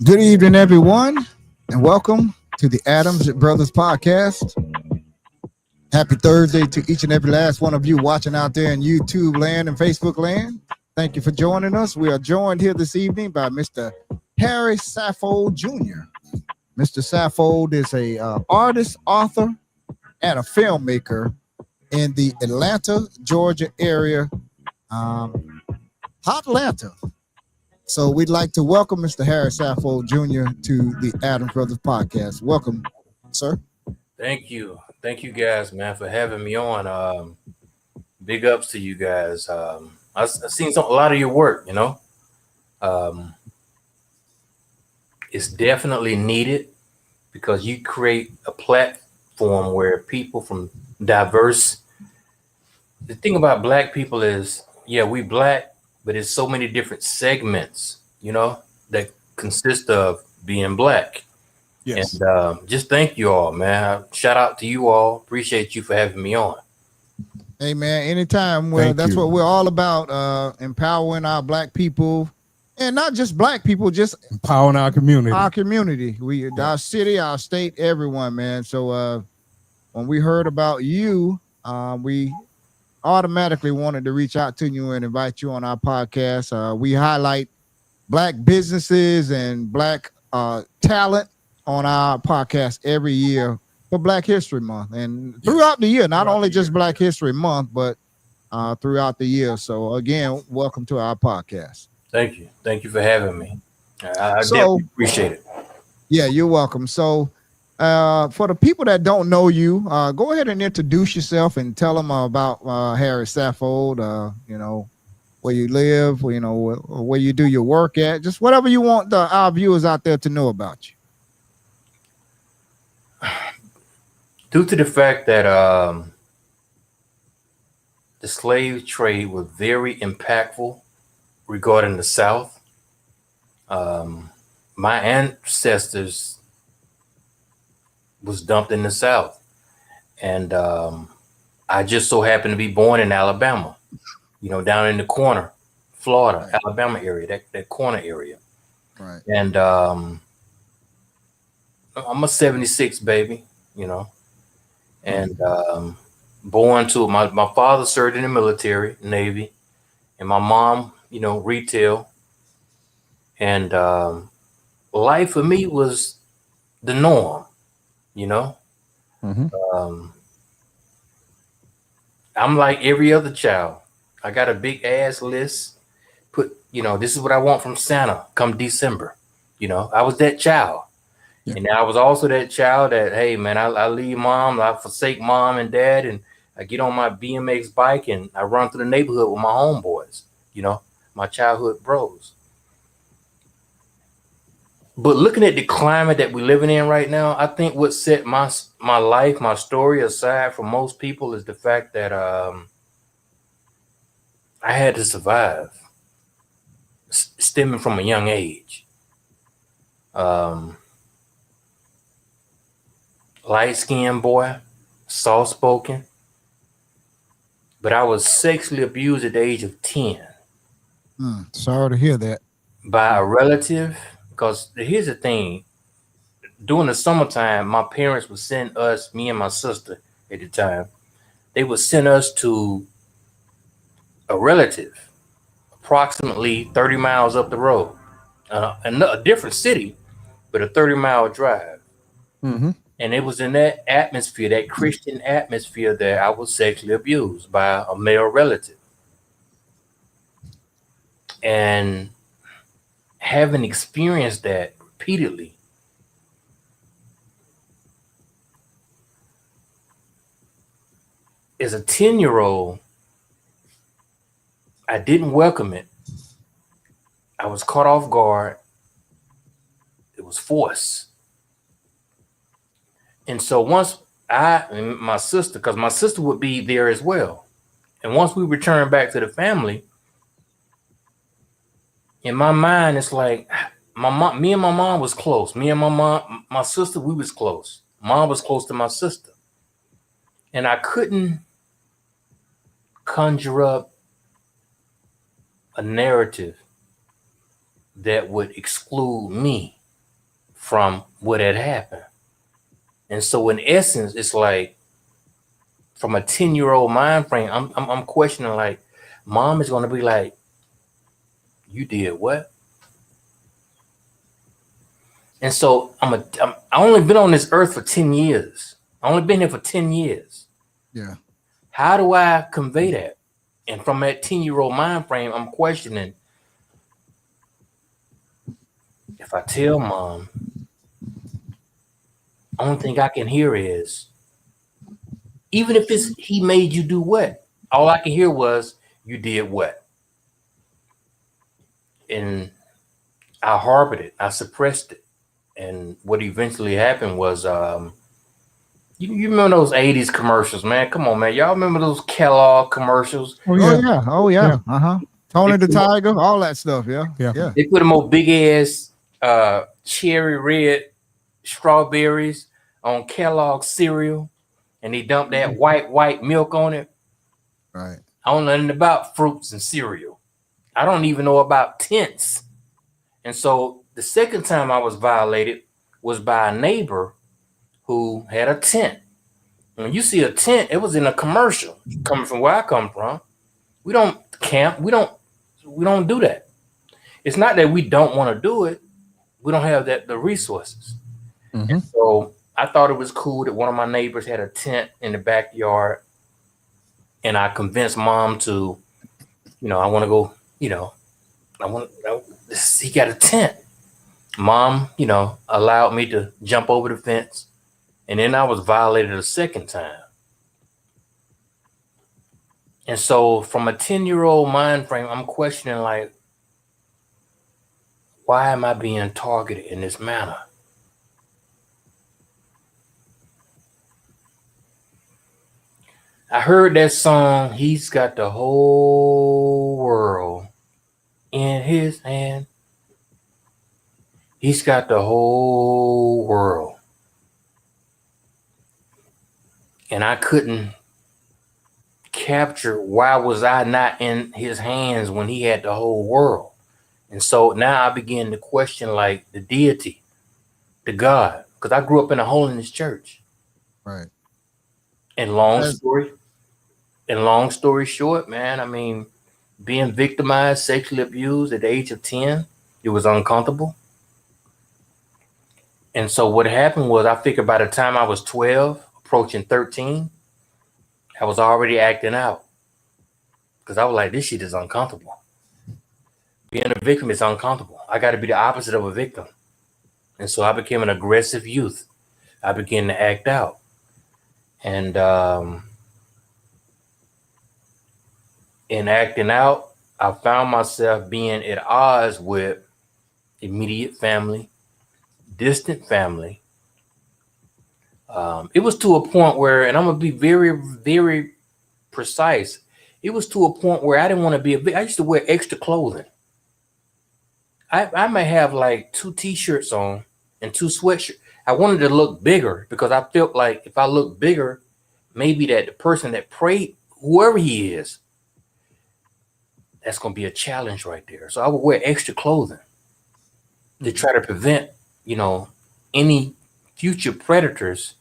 Good evening, everyone, and welcome to the Adams Brothers podcast. Happy Thursday to each and every last one of you watching out there in YouTube land and Facebook land. Thank you for joining us. We are joined here this evening by Mr. Harry Saffold Jr. Mr. Saffold is a artist, author, and a filmmaker in the Atlanta, Georgia area. Hot Atlanta. So we'd like to welcome Mr. Harry Saffold Jr. to the Adams Brothers podcast. Welcome, sir. Thank you. Thank you guys, man, for having me on. Big ups to you guys. I've seen a lot of your work, it's definitely needed because you create a platform where people from diverse. The thing about black people is, yeah, we black, but it's so many different segments, that consist of being black. Yes. And just thank you all, man. Shout out to you all. Appreciate you for having me on. Hey, man, anytime. Well, that's what we're all about, empowering our black people. And not just black people, just empowering our community. Our city, our state, everyone, man. So when we heard about you, we automatically wanted to reach out to you and invite you on our podcast. We highlight black businesses and black talent on our podcast every year for Black History Month and throughout the year, not only just Black History Month, but throughout the year. So again, welcome to our podcast. Thank you. Thank you for having me. I definitely appreciate it. Yeah, you're welcome. So for the people that don't know you, go ahead and introduce yourself and tell them about Harry Saffold, where you live, where you do your work at, just whatever you want our viewers out there to know about you. Due to the fact that the slave trade was very impactful regarding the South, my ancestors was dumped in the South. And I just so happened to be born in Alabama, down in the corner, Florida, right. Alabama area, that corner area. Right. And I'm a 76 baby, and born to my father served in the military, Navy, and my mom, retail. And life for me was the norm, Mm-hmm. I'm like every other child. I got a big ass list. This is what I want from Santa come December. I was that child. Yeah. And I was also that child that, hey, man, I leave mom, I forsake mom and dad, and I get on my BMX bike and I run through the neighborhood with my homeboys, my childhood bros. But looking at the climate that we're living in right now, I think what set my life, my story aside from most people is the fact that I had to survive, stemming from a young age. Light-skinned boy, soft-spoken, but I was sexually abused at the age of 10. Sorry to hear that. By a relative, because here's the thing. During the summertime, my parents would send us, me and my sister at the time, they would send us to a relative, approximately 30 miles up the road, a different city, but a 30-mile drive. Mm-hmm. And it was in that atmosphere, that Christian atmosphere, that I was sexually abused by a male relative. And having experienced that repeatedly, as a 10-year-old, I didn't welcome it. I was caught off guard. It was forced. And so once I and my sister, because my sister would be there as well. And once we returned back to the family, in my mind, it's like me and my mom was close. Me and my sister, we was close. Mom was close to my sister. And I couldn't conjure up a narrative that would exclude me from what had happened. And so in essence, it's like from a 10-year-old mind frame, I'm questioning, like, mom is gonna be like, you did what? And so I only been on this earth for 10 years. I only been here for 10 years. Yeah. How do I convey that? And from that 10-year-old mind frame, I'm questioning, if I tell mom, only thing I can hear is, even if it's he made you do what? All I can hear was, you did what? And I harbored it. I suppressed it. And what eventually happened was, you remember those 80s commercials, man? Come on, man. Y'all remember those Kellogg commercials? Oh Oh yeah. yeah. Oh yeah. Yeah. Tony the Tiger, all that stuff. Yeah. Yeah. Yeah. They put them old big ass cherry red strawberries on Kellogg cereal, and they dump that white milk on it. Right. I don't know nothing about fruits and cereal. I don't even know about tents. And so the second time I was violated was by a neighbor who had a tent. When you see a tent, it was in a commercial. Coming from where I come from, we don't camp. We don't do that. It's not that we don't want to do it. We don't have the resources. Mm-hmm. So I thought it was cool that one of my neighbors had a tent in the backyard, and I convinced mom to, I want to go. He got a tent. Mom, allowed me to jump over the fence, and then I was violated a second time. And so from a 10-year-old mind frame, I'm questioning, like, why am I being targeted in this manner? I heard that song, he's got the whole world in his hand. He's got the whole world. And I couldn't capture, why was I not in his hands when he had the whole world? And so now I begin to question, like, the deity, the God, because I grew up in a holiness church. Right. And long story short, man, I mean, being victimized, sexually abused at the age of 10, it was uncomfortable. And so what happened was, I figured by the time I was 12, approaching 13, I was already acting out, because I was like, this shit is uncomfortable. Being a victim is uncomfortable. I got to be the opposite of a victim. And so I became an aggressive youth. I began to act out. And in acting out, I found myself being at odds with immediate family, distant family. It was to a point where, and I'm going to be very, very precise, it was to a point where I didn't want to be I used to wear extra clothing. I may have like 2 t-shirts on and 2 sweatshirts. I wanted to look bigger, because I felt like if I look bigger, maybe that the person that prayed, whoever he is, that's going to be a challenge right there. So I would wear extra clothing to try to prevent, any future predators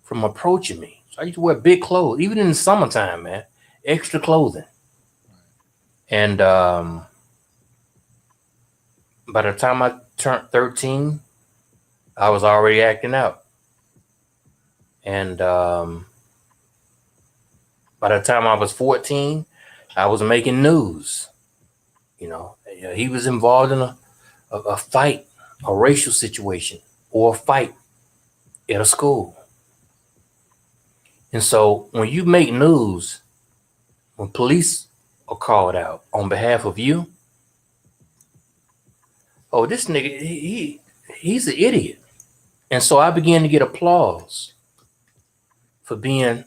from approaching me. So I used to wear big clothes, even in the summertime, man, extra clothing. And by the time I turned 13, I was already acting out. And by the time I was 14, I was making news. He was involved in a fight, a racial situation, or a fight at a school. And so when you make news, when police are called out on behalf of you, oh, this nigga, he's an idiot. And so I began to get applause for being,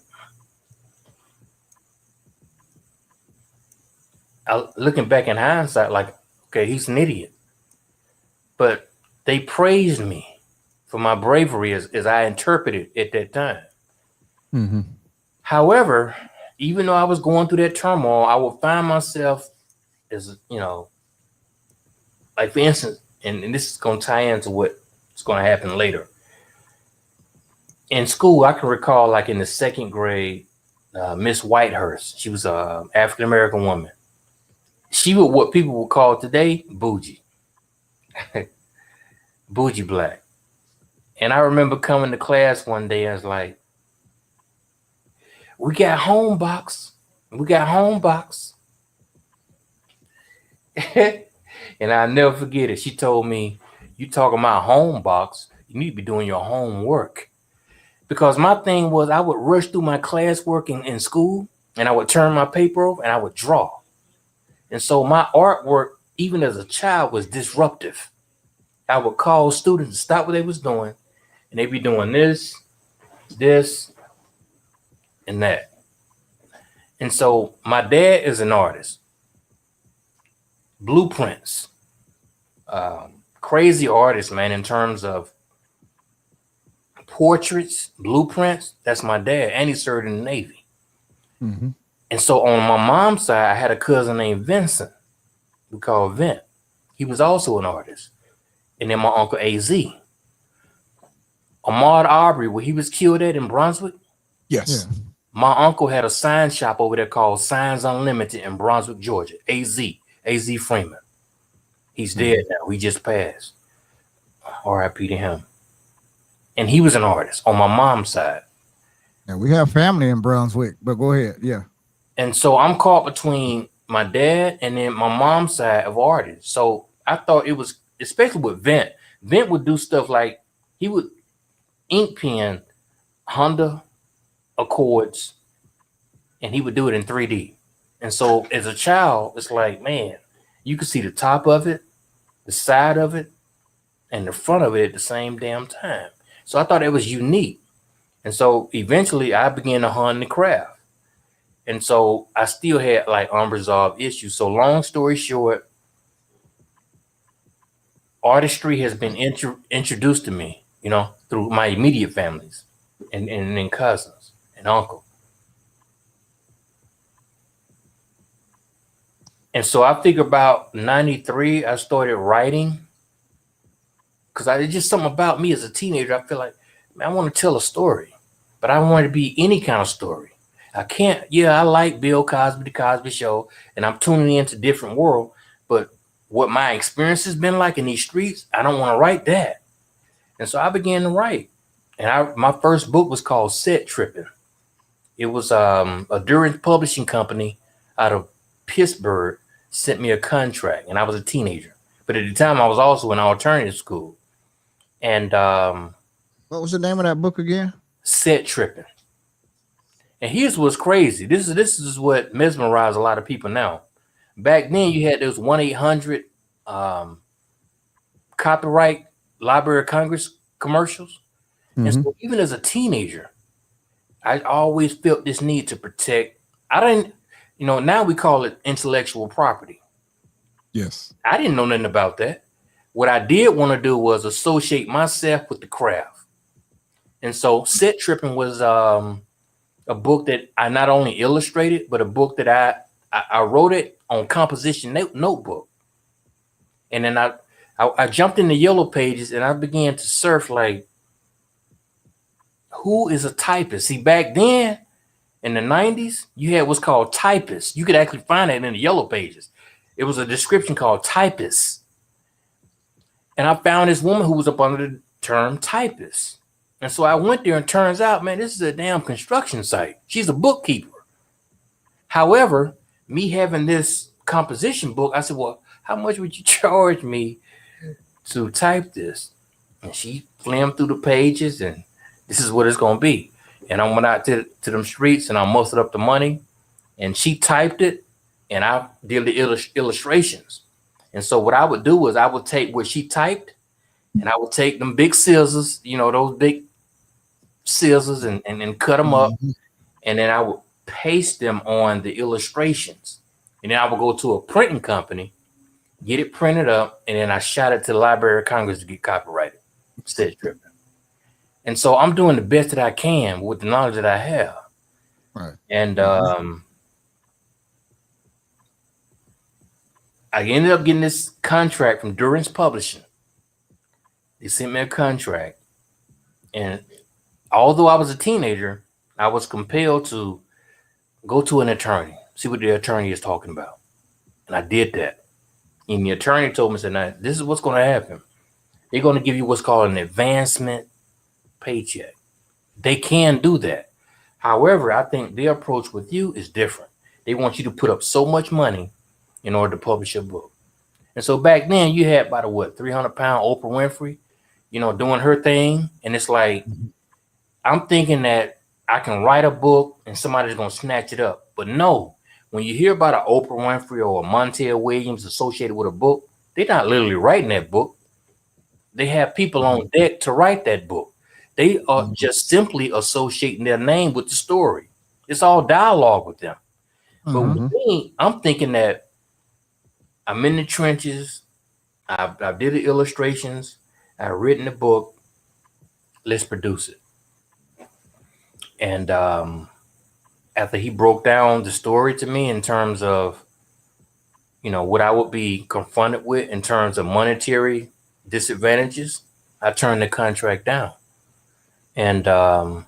looking back in hindsight, like, okay, he's an idiot. But they praised me for my bravery as I interpreted at that time. Mm-hmm. However, even though I was going through that turmoil, I would find myself as, like, for instance, and this is going to tie into It's going to happen later. In school, I can recall like in the second grade, Miss Whitehurst. She was a African American woman. She was what people would call today bougie, bougie black. And I remember coming to class one day and I was like, we got home box. We got home box. And I'll never forget it. She told me, you talking about home box, you need to be doing your homework. Because my thing was I would rush through my classwork in school and I would turn my paper over and I would draw. And so my artwork, even as a child, was disruptive. I would call students to stop what they was doing and they'd be doing this, and that. And so my dad is an artist. Blueprints. Crazy artist, man, in terms of portraits, blueprints. That's my dad. And he served in the Navy. Mm-hmm. And so on my mom's side, I had a cousin named Vincent. We call Vint. He was also an artist. And then my uncle AZ. Ahmaud Arbery, where he was killed at in Brunswick. Yes. Yeah. My uncle had a sign shop over there called Signs Unlimited in Brunswick, Georgia. AZ Freeman. He's dead now. He just passed. R.I.P. to him. And he was an artist on my mom's side. And we have family in Brunswick, but go ahead. Yeah. And so I'm caught between my dad and then my mom's side of artists. So I thought it was, especially with Vint. Vint would do stuff like he would ink pen Honda Accords and he would do it in 3D. And so as a child, it's like, man, you could see the top of it, the side of it, and the front of it at the same damn time. So I thought it was unique. And so eventually I began to hone the craft. And so I still had like unresolved issues. So long story short, artistry has been introduced to me, you know, through my immediate families and then cousins and uncle. And so I think about 93, I started writing because it's just something about me as a teenager. I feel like, man, I want to tell a story, but I don't want it to be any kind of story. I can't, I like Bill Cosby, The Cosby Show, and I'm tuning into different world, but what my experience has been like in these streets, I don't want to write that. And so I began to write. And my first book was called Set Tripping. It was a Durance publishing company out of Pittsburgh sent me a contract, and I was a teenager. But at the time, I was also in alternative school. And what was the name of that book again? Set Tripping. And here's what's crazy. This is what mesmerized a lot of people now. Back then, you had those 1-800 copyright Library of Congress commercials. Mm-hmm. And so even as a teenager, I always felt this need to protect. I didn't, now we call it intellectual property. Yes. I didn't know nothing about that. What I did want to do was associate myself with the craft. And so Set Tripping was a book that I not only illustrated, but a book that I wrote it on composition notebook. And then I jumped in the yellow pages and I began to surf like, who is a typist? See, back then in the 90s, you had what's called typist. You could actually find it in the yellow pages. It was a description called typist. And I found this woman who was up under the term typist. And so I went there and turns out, man, this is a damn construction site. She's a bookkeeper. However, me having this composition book, I said, well, how much would you charge me to type this? And she flimmed through the pages and this is what it's going to be. And I went out to them streets and I mustered up the money and she typed it and I did the illustrations. And so what I would do was I would take what she typed and I would take them big scissors, those big scissors and cut them up. And then I would paste them on the illustrations. And then I would go to a printing company, get it printed up, and then I shot it to the Library of Congress to get copyrighted. Set Tripping. And so I'm doing the best that I can with the knowledge that I have. Right. And I ended up getting this contract from Durance Publishing. They sent me a contract. And although I was a teenager, I was compelled to go to an attorney, see what the attorney is talking about. And I did that. And the attorney told me, said, now, this is what's going to happen. They're going to give you what's called an advancement paycheck. They can do that. However, I think their approach with you is different. They want you to put up so much money in order to publish a book. And so back then you had about a 300-pound Oprah Winfrey, doing her thing. And it's like, I'm thinking that I can write a book and somebody's going to snatch it up. But no, when you hear about an Oprah Winfrey or a Montel Williams associated with a book, they're not literally writing that book. They have people on deck to write that book. They are just simply associating their name with the story. It's all dialogue with them. But with me, I'm thinking that I'm in the trenches. I did the illustrations. I've written the book. Let's produce it. And after he broke down the story to me in terms of, what I would be confronted with in terms of monetary disadvantages, I turned the contract down. And I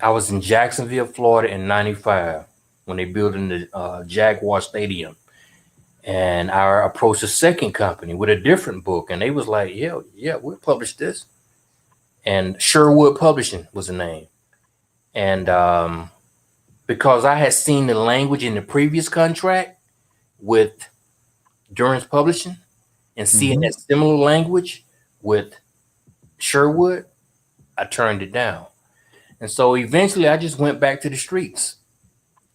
was in Jacksonville, Florida in 95 when they built in the Jaguar Stadium. And I approached a second company with a different book. And they was like, yeah, we'll publish this. And Sherwood Publishing was the name. And because I had seen the language in the previous contract with Durance Publishing and seeing that similar language with Sherwood, I turned it down. And so eventually I just went back to the streets.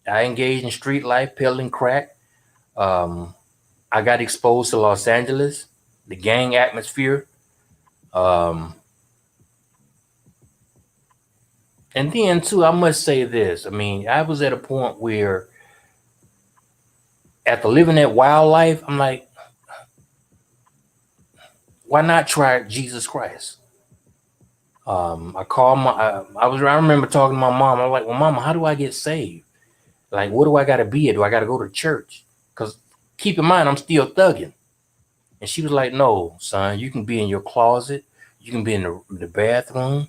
I engaged in street life, peddling crack. I got exposed to Los Angeles, the gang atmosphere. And then too, I must say this. I mean, I was at a point where after living that wild life, I'm like, why not try Jesus Christ? I called I remember talking to my mom. I was like, well, Mama, how do I get saved? Like, what do I got to be at? Do I got to go to church? Because keep in mind, I'm still thugging. And she was like, no, son, you can be in your closet. You can be in the bathroom.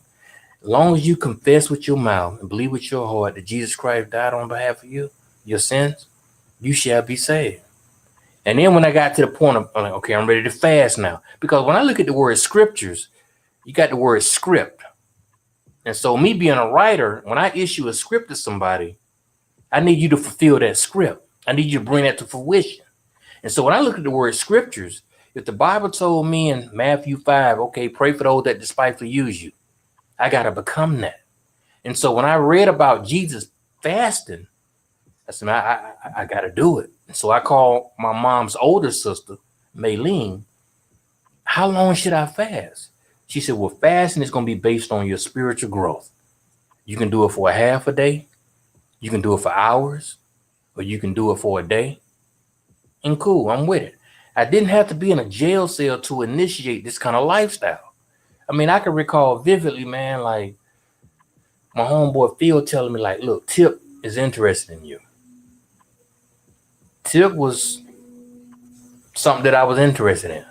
As long as you confess with your mouth and believe with your heart that Jesus Christ died on behalf of you, your sins, you shall be saved. And then when I got to the point of, I'm like, okay, I'm ready to fast now. Because when I look at the word scriptures, you got the word script. And so me being a writer, when I issue a script to somebody, I need you to fulfill that script. I need you to bring that to fruition. And so when I look at the word scriptures, if the Bible told me in Matthew 5, okay, pray for those that despitefully use you, I got to become that. And so when I read about Jesus fasting, I said, I got to do it. And so I called my mom's older sister, Maylene. How long should I fast? She said, well, fasting is going to be based on your spiritual growth. You can do it for a half a day. You can do it for hours, or you can do it for a day. And cool, I'm with it. I didn't have to be in a jail cell to initiate this kind of lifestyle. I mean, I can recall vividly, man, like my homeboy Phil telling me, like, look, Tip is interested in you. Tip was something that I was interested in.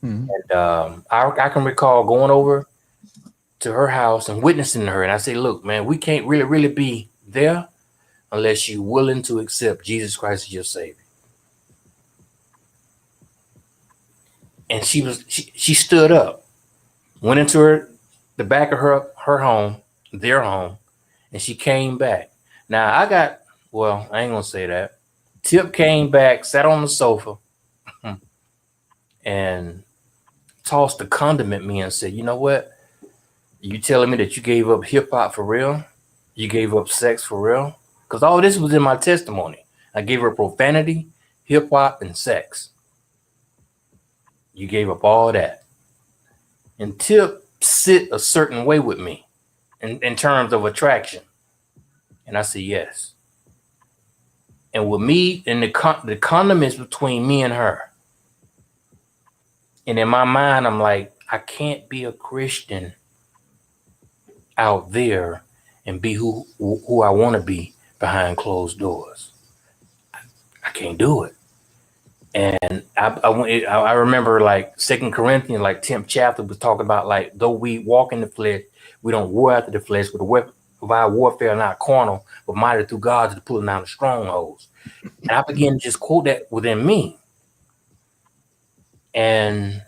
And I can recall going over to her house and witnessing to her. And I say, look, man, we can't really be there unless you're willing to accept Jesus Christ as your Savior. And she stood up, went into the back of her home, their home, and she came back. Now I ain't gonna say that. Tip came back, sat on the sofa, and tossed the condom at me and said, you know what? You telling me that you gave up hip hop for real? You gave up sex for real? Because all this was in my testimony. I gave her profanity, hip hop, and sex. You gave up all that. And Tip sit a certain way with me in terms of attraction. And I said, yes. And with me, and the condom is between me and her. And in my mind, I'm like, I can't be a Christian out there and be who I want to be behind closed doors. I can't do it. And I remember like 2 Corinthians, like 10th chapter was talking about like, though we walk in the flesh, we don't war after the flesh, with the weapon of our warfare not carnal, but mighty through God to the pulling down the strongholds. And I began to just quote that within me. And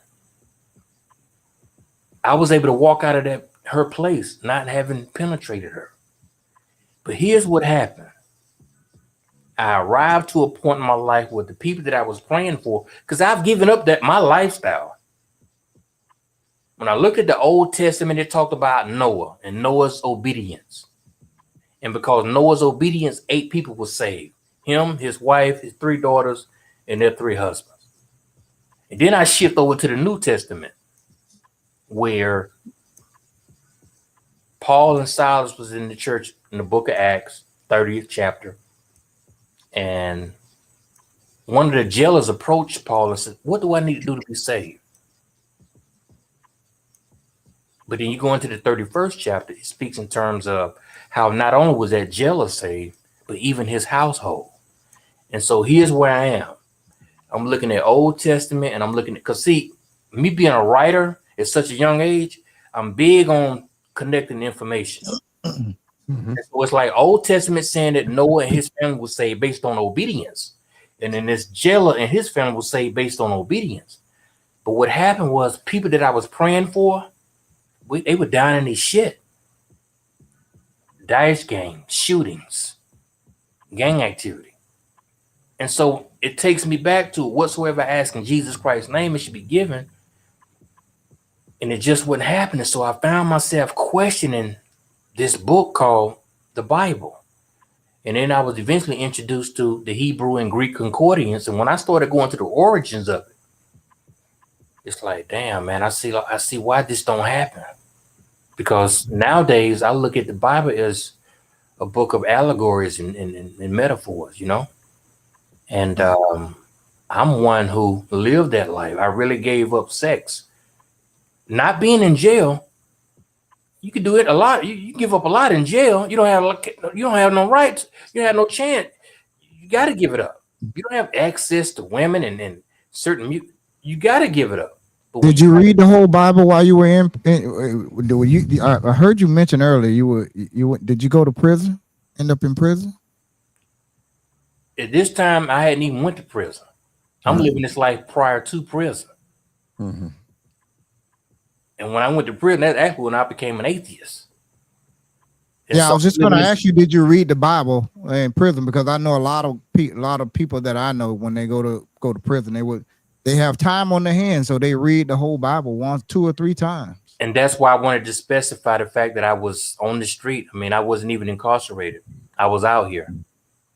I was able to walk out of her place, not having penetrated her. But here's what happened. I arrived to a point in my life where the people that I was praying for, because I've given up my lifestyle. When I look at the Old Testament, it talked about Noah and Noah's obedience. And because Noah's obedience, 8 people were saved. Him, his wife, his 3 daughters, and their 3 husbands. And then I shift over to the New Testament, where Paul and Silas was in the church in the book of Acts, 30th chapter. And one of the jailers approached Paul and said, "What do I need to do to be saved?" But then you go into the 31st chapter, it speaks in terms of how not only was that jailer saved, but even his household. And so here's where I am. I'm looking at Old Testament, and I'm looking at, because see, me being a writer at such a young age, I'm big on connecting information. Mm-hmm. So it's like Old Testament saying that Noah and his family was saved based on obedience. And then this jailer and his family was saved based on obedience. But what happened was people that I was praying for, they were down in this shit. Dice game, shootings, gang activity. And so it takes me back to whatsoever I ask in Jesus Christ's name, it should be given. And it just wasn't happening. So I found myself questioning this book called the Bible. And then I was eventually introduced to the Hebrew and Greek concordance. And when I started going to the origins of it, it's like, damn, man, I see why this don't happen. Because nowadays I look at the Bible as a book of allegories and metaphors, you know? And I'm one who lived that life. I really gave up sex. Not being in jail, you can do it a lot. You give up a lot in jail. You don't have no rights. You don't have no chance. You got to give it up. You don't have access to women and certain. You got to give it up. But did you read the whole Bible while you were in? I heard you mention earlier you did you go to prison? End up in prison? At this time, I hadn't even went to prison. I'm living this life prior to prison. Mm-hmm. And when I went to prison, that's actually when I became an atheist. And yeah, so I was just going to ask you, did you read the Bible in prison? Because I know a lot of people that I know, when they go to prison, they have time on their hands, so they read the whole Bible once, 2 or 3 times. And that's why I wanted to specify the fact that I was on the street. I mean, I wasn't even incarcerated. I was out here.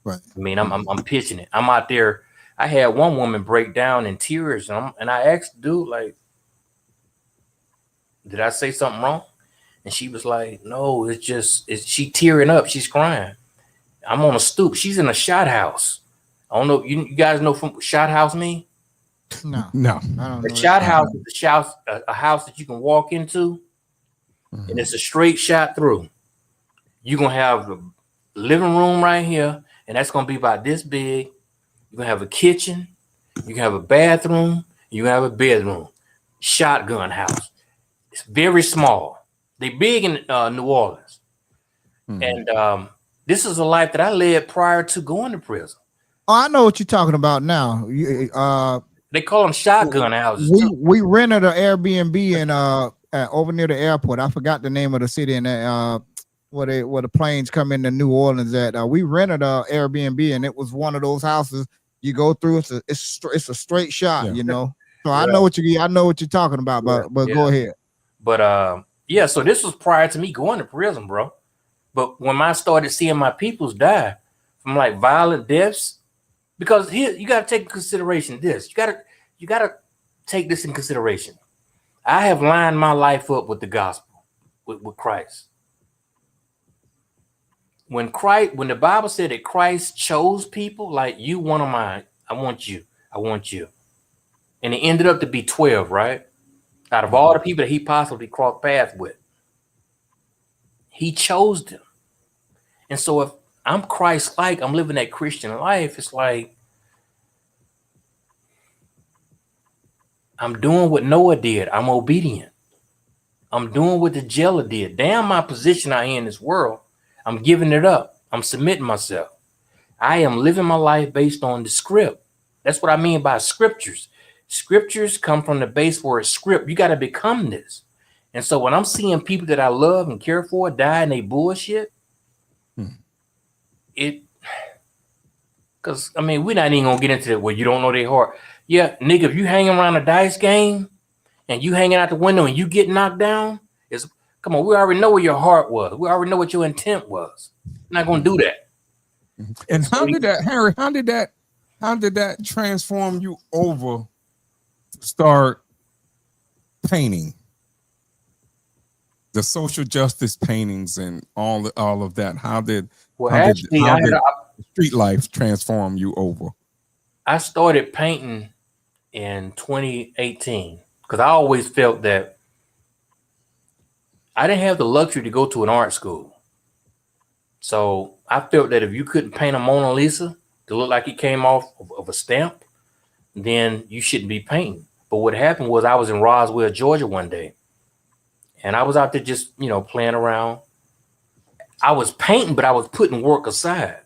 Right. I mean, I'm pitching it. I'm out there. I had one woman break down in tears, and I asked the dude, like, did I say something wrong? And she was like, no, she tearing up. She's crying. I'm on a stoop. She's in a shot house. I don't know. You guys know from shot house mean? No. I don't know. A shot house is a house that you can walk into, and it's a straight shot through. You're going to have the living room right here, and that's going to be about this big. You're going to have a kitchen. You can have a bathroom. You can have a bedroom. Shotgun house. It's very small. They big in New Orleans. And this is a life that I led prior to going to prison. Oh, I know what you're talking about now. They call them shotgun houses. We rented an Airbnb in over near the airport. I forgot the name of the city, and where the planes come into New Orleans at. We rented an Airbnb, and it was one of those houses you go through. It's a straight shot, you know. So I know what you're talking about, but go ahead. But so this was prior to me going to prison, bro. But when I started seeing my peoples die from like violent deaths, because here you got to take into consideration this. You got to take this in consideration. I have lined my life up with the gospel, with Christ. When the Bible said that Christ chose people, like, you one of mine, I want you. And it ended up to be 12, right? Out of all the people that he possibly crossed paths with, he chose them. And so if I'm Christ-like, I'm living that Christian life, it's like, I'm doing what Noah did. I'm obedient. I'm doing what the jailer did. Damn my position I in this world. I'm giving it up. I'm submitting myself. I am living my life based on the script. That's what I mean by scriptures. Scriptures come from the base word script. You got to become this. And so when I'm seeing people that I love and care for die in they bullshit, it, because I mean, we're not even gonna get into that where you don't know their heart. Yeah, nigga, if you hanging around a dice game and you hanging out the window and you get knocked down, it's come on, we already know where your heart was. We already know what your intent was. We're not gonna do that. And how did that, Harry? How did that transform you over to start painting? The social justice paintings and all of that. How did street life transform you over? I started painting in 2018 because I always felt that I didn't have the luxury to go to an art school. So I felt that if you couldn't paint a Mona Lisa to look like it came off of a stamp, then you shouldn't be painting. But what happened was I was in Roswell, Georgia one day, and I was out there just, playing around. I was painting, but I was putting work aside.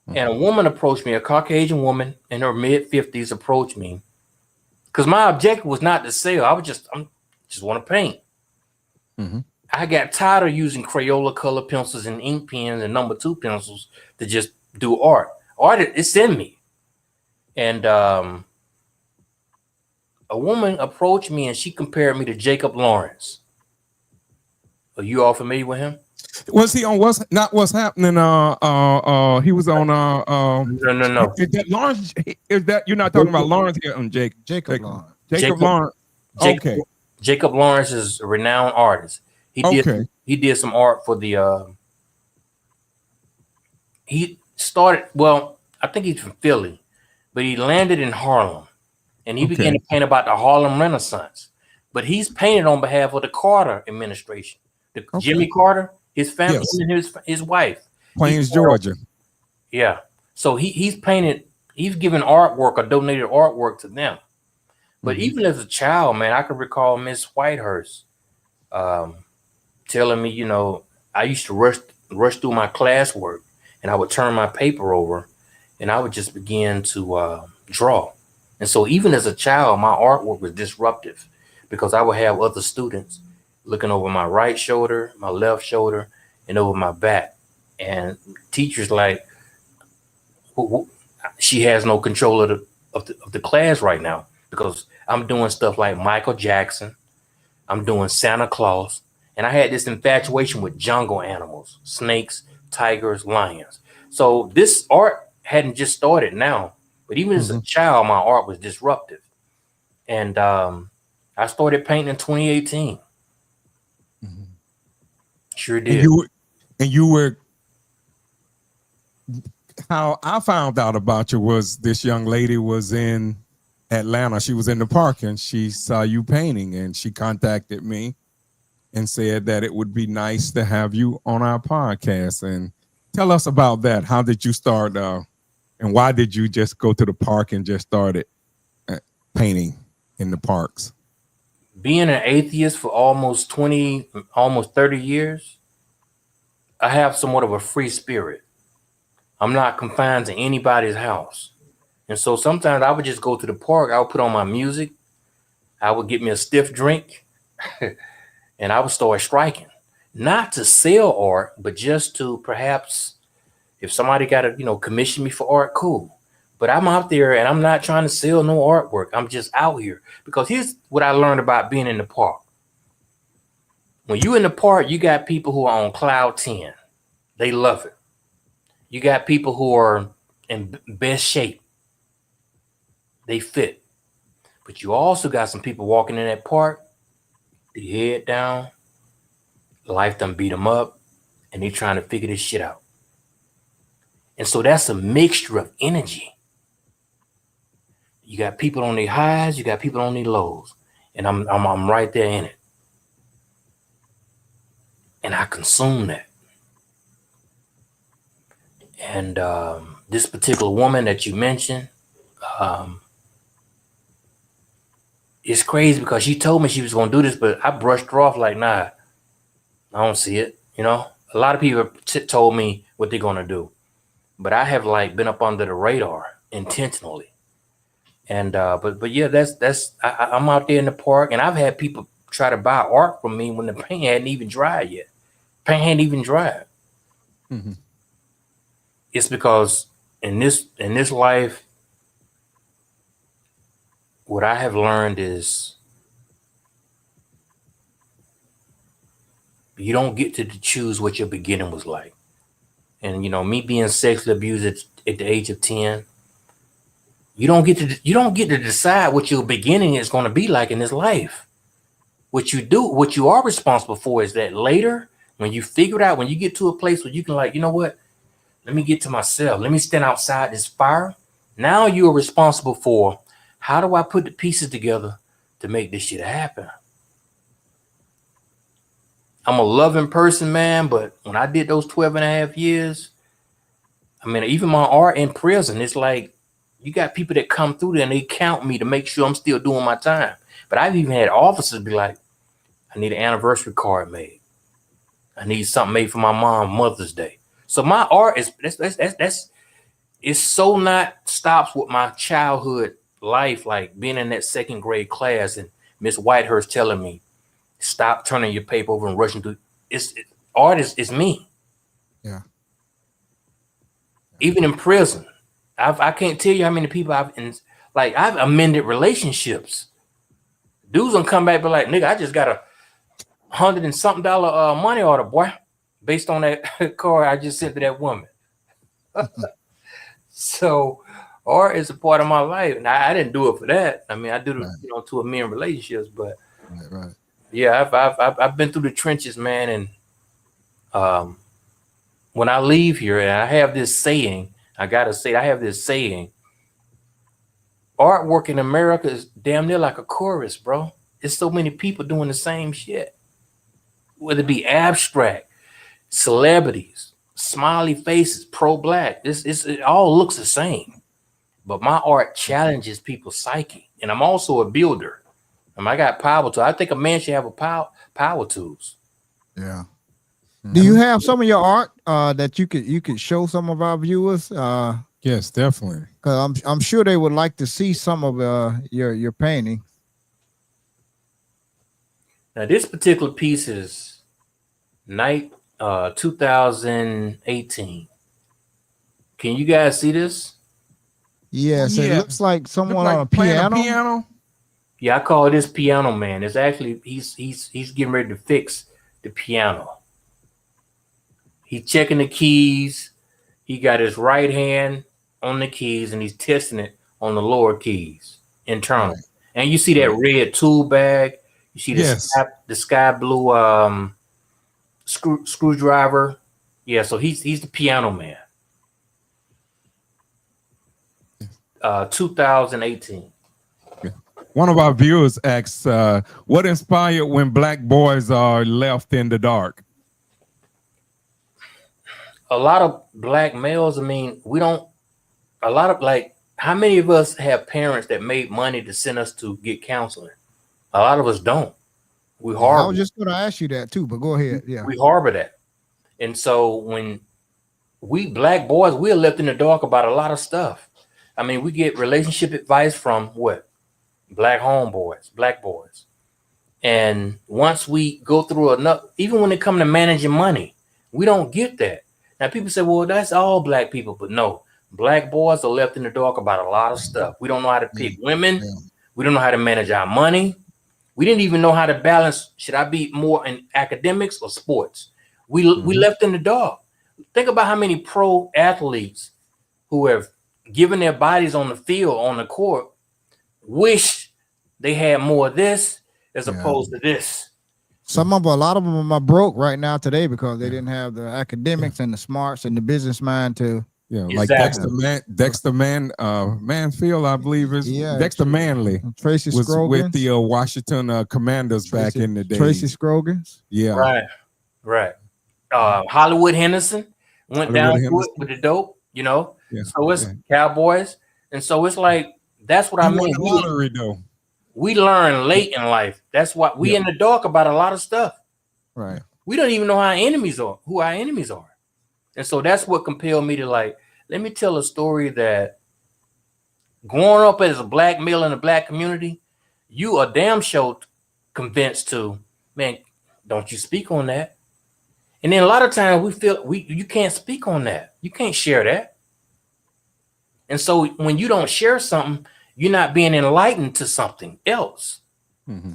And a woman approached me, a Caucasian woman in her mid-50s approached me because my objective was not to sell. I just want to paint. Mm-hmm. I got tired of using Crayola color pencils and ink pens and number 2 pencils to just do art. Art, it's in me. And a woman approached me and she compared me to Jacob Lawrence. Are you all familiar with him? Was he on What's Happening? He was on No. Is that Lawrence? Is that you're not talking about Lawrence here on Jacob Lawrence. Jacob Lawrence. Okay. Jacob Lawrence is a renowned artist. He did some art for the he started, well, I think he's from Philly, but he landed in Harlem and he began to paint about the Harlem Renaissance. But he's painted on behalf of the Carter administration. Jimmy Carter, his family, and his wife. Plains, Georgia. Yeah. So he's painted, he's given artwork or donated artwork to them. But even as a child, man, I can recall Miss Whitehurst telling me, I used to rush through my classwork and I would turn my paper over and I would just begin to draw. And so even as a child, my artwork was disruptive because I would have other students looking over my right shoulder, my left shoulder, and over my back. And teachers like, she has no control of the class right now because I'm doing stuff like Michael Jackson. I'm doing Santa Claus. And I had this infatuation with jungle animals, snakes, tigers, lions. So this art hadn't just started now, but even as a child, my art was disruptive. And I started painting in 2018. Sure did. And you were, how I found out about you was this young lady was in Atlanta. She was in the park and she saw you painting and she contacted me and said that it would be nice to have you on our podcast. And tell us about that. How did you start and why did you just go to the park and just started painting in the parks? Being an atheist for almost 30 years, I have somewhat of a free spirit. I'm not confined to anybody's house. And so sometimes I would just go to the park. I would put on my music. I would get me a stiff drink and I would start striking. Not to sell art, but just to perhaps, if somebody got to, commission me for art, cool. But I'm out there and I'm not trying to sell no artwork. I'm just out here because here's what I learned about being in the park. When you in the park, you got people who are on cloud 10. They love it. You got people who are in best shape. They fit. But you also got some people walking in that park, the head down, life done beat them up, and they trying to figure this shit out. And so that's a mixture of energy. You got people on their highs, you got people on their lows, and I'm right there in it. And I consume that. And this particular woman that you mentioned, it's crazy because she told me she was gonna do this, but I brushed her off like, nah, I don't see it. You know, a lot of people told me what they're gonna do, but I have like been up under the radar intentionally. And but yeah, I'm out there in the park, and I've had people try to buy art from me when the paint hadn't even dried yet. Paint hadn't even dried. Mm-hmm. It's because in this life, what I have learned is you don't get to choose what your beginning was like. And you know, me being sexually abused at the age of 10, you don't get to decide what your beginning is going to be like in this life. What you are responsible for is that later, when you figure it out, when you get to a place where you can like, you know what, let me get to myself. Let me stand outside this fire. Now you are responsible for how do I put the pieces together to make this shit happen. I'm a loving person, man, but when I did those 12 and a half years, I mean, even my art in prison, it's like you got people that come through there and they count me to make sure I'm still doing my time. But I've even had officers be like, I need an anniversary card made. I need something made for my mom Mother's Day. So my art is that's it's so not stops with my childhood life, like being in that second grade class and Miss Whitehurst telling me, stop turning your paper over and rushing through. Art is me. Yeah. Even in prison, I can't tell you how many people I've amended relationships. Dudes gonna come back and be like, nigga, I just got $100 and something money order, boy, based on that card I just sent to that woman. So art is a part of my life, and I didn't do it for that. I mean, I do it, to amend relationships, but Right. yeah, I've been through the trenches, man, and when I leave here, and I have this saying, I have this saying, artwork in America is damn near like a chorus, bro. There's so many people doing the same shit, whether it be abstract, celebrities, smiley faces, pro-black. It all looks the same, but my art challenges people's psyche, and I'm also a builder. I got power tools. I think a man should have a power tools. Yeah. Do you have some of your art that you could show some of our viewers? Yes, definitely. Because I'm sure they would like to see some of your painting. Now this particular piece is 2018. Can you guys see this? Yes, Yeah. it looks like someone like on a playing piano. Yeah, I call this Piano Man. It's actually he's getting ready to fix the piano. He's checking the keys. He got his right hand on the keys and he's testing it on the lower keys internal. Right. And you see that red tool bag. You see the sky blue screwdriver. Yeah, so he's the Piano Man. 2018. One of our viewers asks, what inspired when black boys are left in the dark? A lot of black males, I mean, how many of us have parents that made money to send us to get counseling? A lot of us don't. We harbor. I was just going to ask you that too, but go ahead. Yeah. We harbor that. And so when we black boys, we're left in the dark about a lot of stuff. I mean, we get relationship advice from what? Black homeboys, black boys. And once we go through enough, even when it comes to managing money, we don't get that. Now people say, well, that's all black people, but no, black boys are left in the dark about a lot of stuff. We don't know how to pick women. Yeah. We don't know how to manage our money. We didn't even know how to balance. Should I be more in academics or sports? We left in the dark. Think about how many pro athletes who have given their bodies on the field, on the court, wish they had more of this as opposed to this. A lot of them are broke right now today because they didn't have the academics and the smarts and the business mind to. Yeah, like Dexter Manfield, I believe is Dexter Manley. Tracy was Scroggins with the Washington Commanders back in the day. Tracy Scroggins. Yeah. Right. Hollywood Henderson went down with the dope, Yeah. So it's Cowboys. And so it's like, that's what I mean. Lottery though. We learn late in life. That's why we in the dark about a lot of stuff. Right. We don't even know who our enemies are. And so that's what compelled me to like, let me tell a story that growing up as a black male in the black community, you are damn sure convinced to, man, don't you speak on that. And then a lot of times we feel you can't speak on that. You can't share that. And so when you don't share something, you're not being enlightened to something else. Mm-hmm.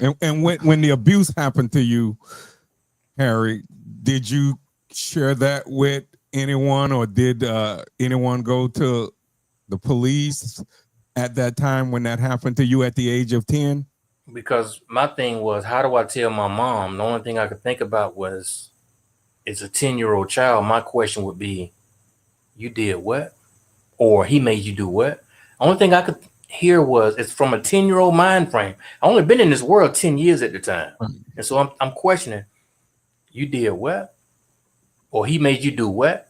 Yeah. And when the abuse happened to you, Harry, did you share that with anyone, or did anyone go to the police at that time when that happened to you at the age of 10? Because my thing was, how do I tell my mom? The only thing I could think about was, it's a 10-year-old child. My question would be, you did what? Or he made you do what? Only thing I could hear was, it's from a 10-year-old mind frame. I only been in this world 10 years at the time. And so I'm questioning, you did what? Or he made you do what?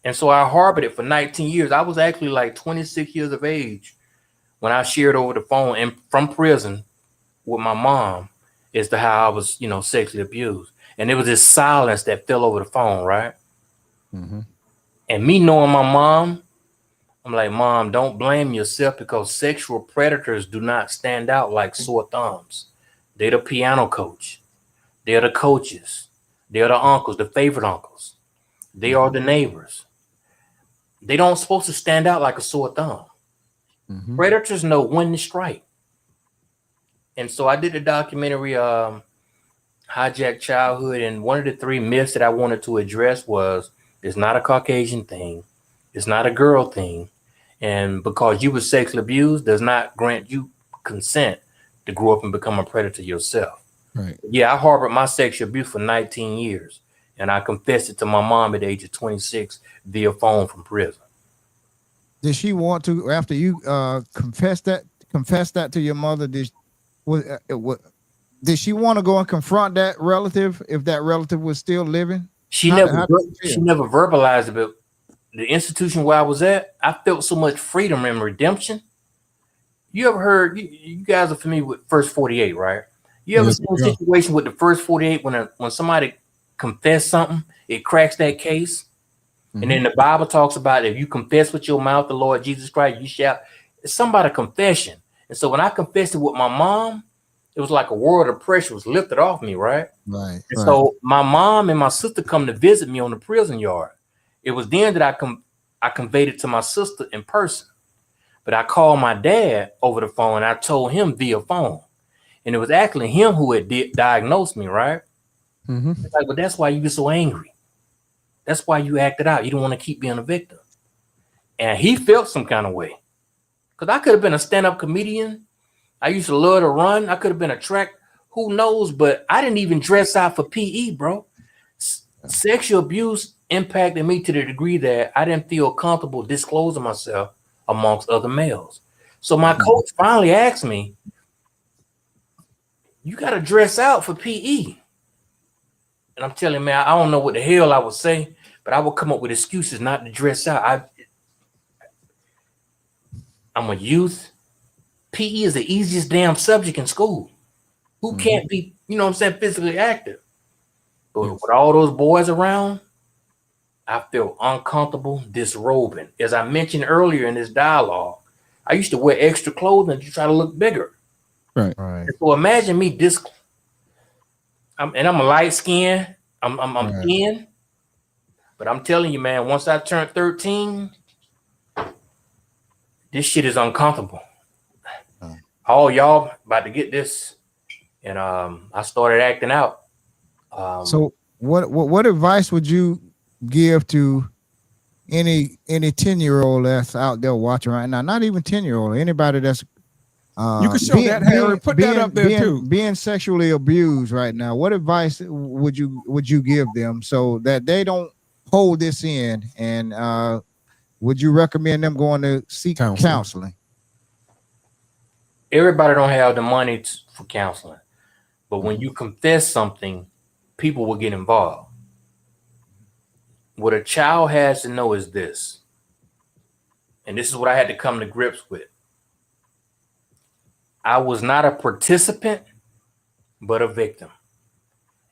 And so I harbored it for 19 years. I was actually like 26 years of age when I shared over the phone and from prison with my mom as to how I was, sexually abused. And it was this silence that fell over the phone, right? Mm-hmm. And me knowing my mom, I'm like, Mom, don't blame yourself, because sexual predators do not stand out like sore thumbs. They're the piano coach. They're the coaches. They're the uncles, the favorite uncles. They are the neighbors. They don't supposed to stand out like a sore thumb. Mm-hmm. Predators know when to strike. And so I did a documentary, Hijack Childhood, and one of the 3 myths that I wanted to address was, it's not a Caucasian thing. It's not a girl thing. And because you were sexually abused does not grant you consent to grow up and become a predator yourself. Right. Yeah, I harbored my sexual abuse for 19 years. And I confessed it to my mom at the age of 26 via phone from prison. Did she want to, after you confess that to your mother? Did she want to go and confront that relative if that relative was still living? She never verbalized it, but the institution where I was at, I felt so much freedom and redemption. You ever heard? You guys are familiar with First 48, right? You ever seen a situation with the First 48 when somebody confess something, it cracks that case. Mm-hmm. And then the Bible talks about, if you confess with your mouth the Lord Jesus Christ, you shall. It's somebody confession. And so when I confessed it with my mom, it was like a world of pressure was lifted off me, right? Right. And so my mom and my sister come to visit me on the prison yard. It was then that I conveyed it to my sister in person. But I called my dad over the phone and I told him via phone. And it was actually him who had diagnosed me, right? Mm-hmm. It's like, but that's why you get so angry. That's why you acted out. You don't want to keep being a victim. And he felt some kind of way. Because I could have been a stand-up comedian. I used to love to run. I could have been a track. Who knows? But I didn't even dress out for PE, bro. Sexual abuse impacted me to the degree that I didn't feel comfortable disclosing myself amongst other males. So my coach finally asked me, you got to dress out for PE. And I'm telling him, man, I don't know what the hell I would say, but I would come up with excuses not to dress out. I'm a youth. PE is the easiest damn subject in school. Who can't be, physically active? But with all those boys around, I felt uncomfortable disrobing. As I mentioned earlier in this dialogue, I used to wear extra clothing to try to look bigger. Right. And so imagine me I'm a light skin. I'm thin. But I'm telling you, man, once I turned 13, this shit is uncomfortable. All y'all about to get this. And I started acting out. So what advice would you give to any 10-year-old that's out there watching right now? Not even 10-year-old, anybody that's you can show that, Harry. Put that up there too. Being sexually abused right now. What advice would you give them so that they don't hold this in? And would you recommend them going to seek counseling? Everybody don't have the money for counseling, but when you confess something, people will get involved. What a child has to know is this, and this is what I had to come to grips with. I was not a participant, but a victim.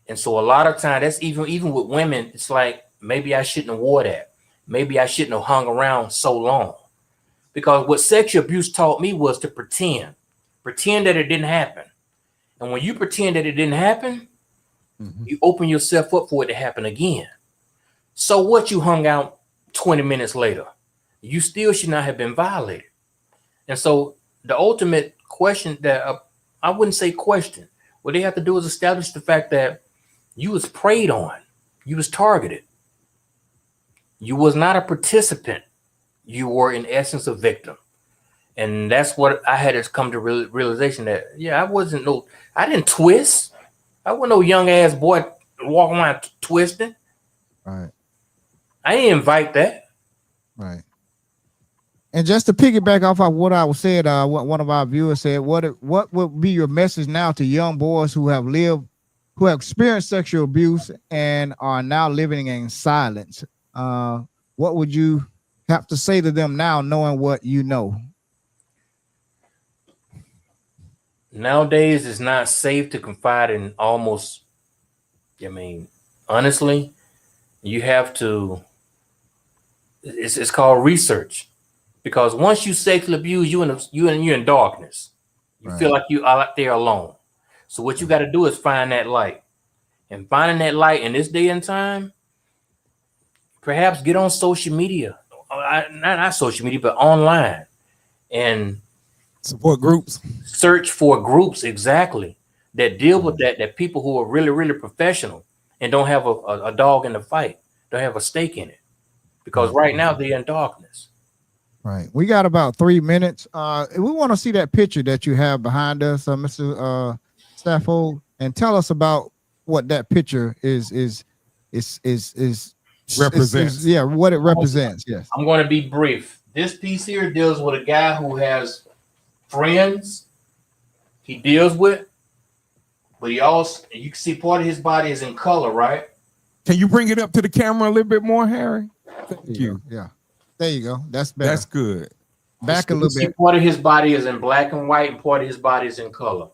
And so a lot of times, that's even with women, it's like, maybe I shouldn't have wore that. Maybe I shouldn't have hung around so long. Because what sexual abuse taught me was to pretend that it didn't happen. And when you pretend that it didn't happen, you open yourself up for it to happen again. So what, you hung out 20 minutes later? You still should not have been violated. And so the ultimate question that I wouldn't say question, what they have to do is establish the fact that you was preyed on, you was targeted. You was not a participant. You were in essence a victim. And that's what I had to come to realization that, yeah, I didn't twist. I wasn't no young ass boy walking around twisting. Right. I didn't invite that. Right. And just to piggyback off of what I was said, what one of our viewers said, what would be your message now to young boys who have experienced sexual abuse and are now living in silence? What would you have to say to them now, knowing what you know? Nowadays, it's not safe to confide in almost, honestly, you have to, it's called research. Because once you sexually abuse, you're in darkness. You feel like you are out there alone. So what you got to do is find that light. And finding that light in this day and time, perhaps get on social media. Not social media, but online. And support groups. Search for groups, exactly, that deal with that people who are really, really professional and don't have a dog in the fight, don't have a stake in it. Because right now they're in darkness. Right. We got about 3 minutes. We want to see that picture that you have behind us, Mr. Saffold, and tell us about what that picture is represents. What it represents. Yes. I'm going to be brief. This piece here deals with a guy who has friends he deals with, but he also, you can see part of his body is in color, right? Can you bring it up to the camera a little bit more, Harry? Thank you. Yeah. There you go. That's better. That's good. Back a little bit. Part of his body is in black and white, and part of his body is in color.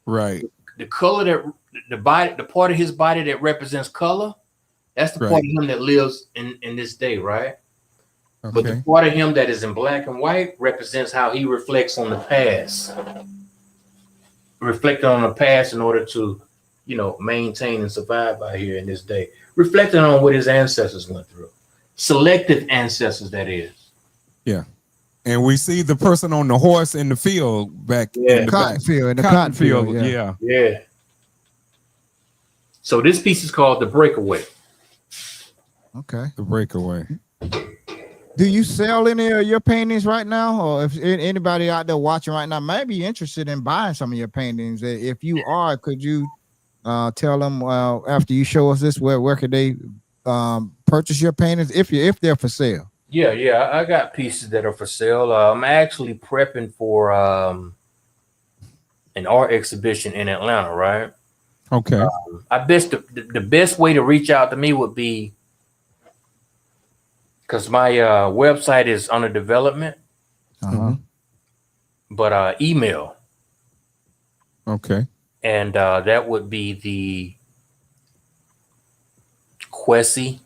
Right. The color the part of his body that represents color, that's the part of him that lives in this day, right? Okay. But the part of him that is in black and white represents how he reflects on the past. Reflecting on the past in order to, maintain and survive out here in this day. Reflecting on what his ancestors went through. Selective ancestors, that is. Yeah. And we see the person on the horse in the field back in the cotton field. In the cotton field. Yeah. So this piece is called The Breakaway. Okay. The Breakaway. Do you sell any of your paintings right now? Or if anybody out there watching right now might be interested in buying some of your paintings, if you are, could you tell them after you show us this, where could they purchase your paintings if they're for sale? Yeah, I got pieces that are for sale. I'm actually prepping for an art exhibition in Atlanta, right? Okay. The best way to reach out to me would be, because my website is under development, but email. Okay. And that would be the Kwesi.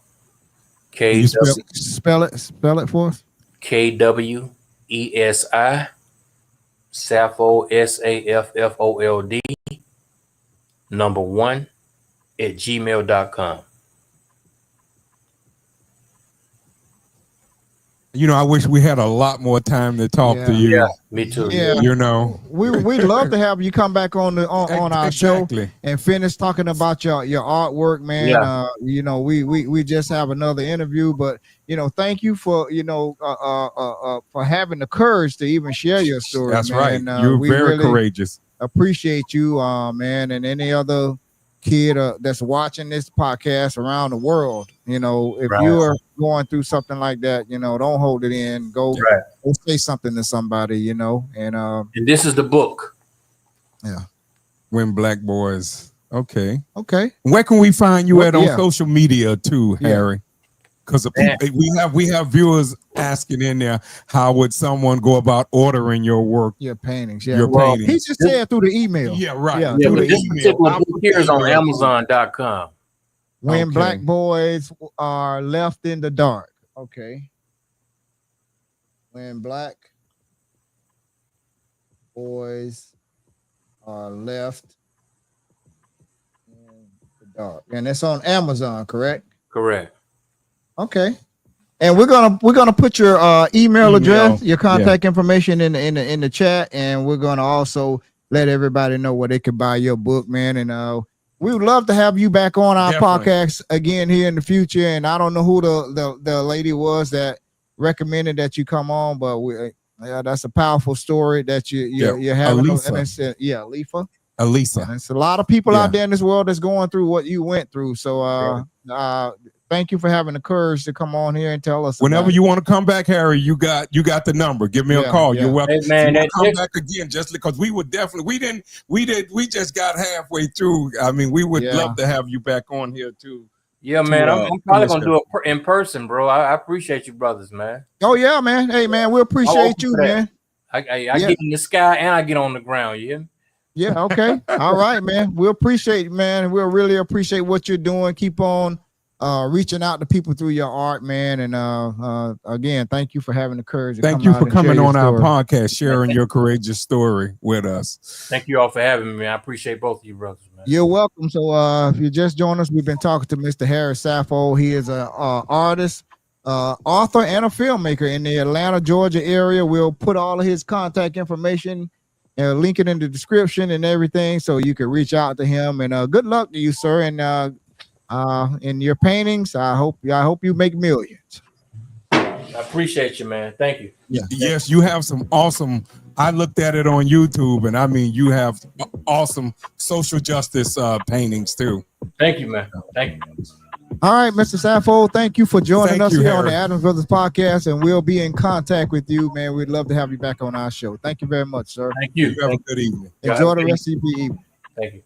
Spell it for us. KWESI Saffold SAFFOLD #1 @gmail.com. I wish we had a lot more time to talk to you. Yeah, me too. Yeah. We'd love to have you come back on our show and finish talking about your artwork, man. Yeah. We just have another interview, but thank you for for having the courage to even share your story. That's man. right. You're very courageous. Appreciate you, man, and any other kid that's watching this podcast around the world. If you're going through something like that, don't hold it in. Go say something to somebody, and this is the book. Yeah. When Black Boys. Okay. Okay. Where can we find you at on social media too, Harry? Because we have viewers asking in there, how would someone go about ordering your work? Your paintings, yeah. Your paintings. He just said through the email. Yeah, right. Yeah, Yeah, through but the this email. particular book here is on Amazon.com. When Okay. black boys are left in the dark. Okay. When black boys are left in the dark. And it's on Amazon, correct? Correct. Okay. And we're gonna put your email address, your contact information in the chat, and we're gonna also let everybody know where they can buy your book, man. And we would love to have you back on our podcast again here in the future. And I don't know who the lady was that recommended that you come on, but that's a powerful story that you're having. And it's, Alifa. And it's a lot of people out there in this world that's going through what you went through. So thank you for having the courage to come on here and tell us. Whenever you want to come back, Harry, you got the number. Give me a call. You're welcome. Hey, man, come back again, just because we just got halfway through. I mean, we would love to have you back on here too. Yeah, man, I'm probably gonna do it in person, bro. I appreciate you, brothers, man. Oh yeah, man. Hey, man, we appreciate you, man. I get in the sky and I get on the ground. Yeah. Yeah. Okay. All right, man. We appreciate, man. We'll really appreciate what you're doing. Keep on reaching out to people through your art, man. And again, thank you for having the courage. Thank you for coming on our podcast, sharing your courageous story with us. Thank you all for having me, man. I appreciate both of you, brothers, man. You're welcome. So if you just joined us, we've been talking to Mr. Harry Saffold. He is an artist, author, and a filmmaker in the Atlanta, Georgia area. We'll put all of his contact information and link it in the description and everything, so you can reach out to him. And good luck to you, sir. And in your paintings, I hope you make millions. I appreciate you, man. Thank you. Yes, you have some awesome. I looked at it on YouTube, and I mean, you have awesome social justice paintings too. Thank you, man. Thank you. All right, Mr. Saffold, thank you for joining us here Harry. on the Adams Brothers podcast, and we'll be in contact with you, man. We'd love to have you back on our show. Thank you very much, sir. Thank you. Have a good evening. Enjoy the rest of your evening. Thank you.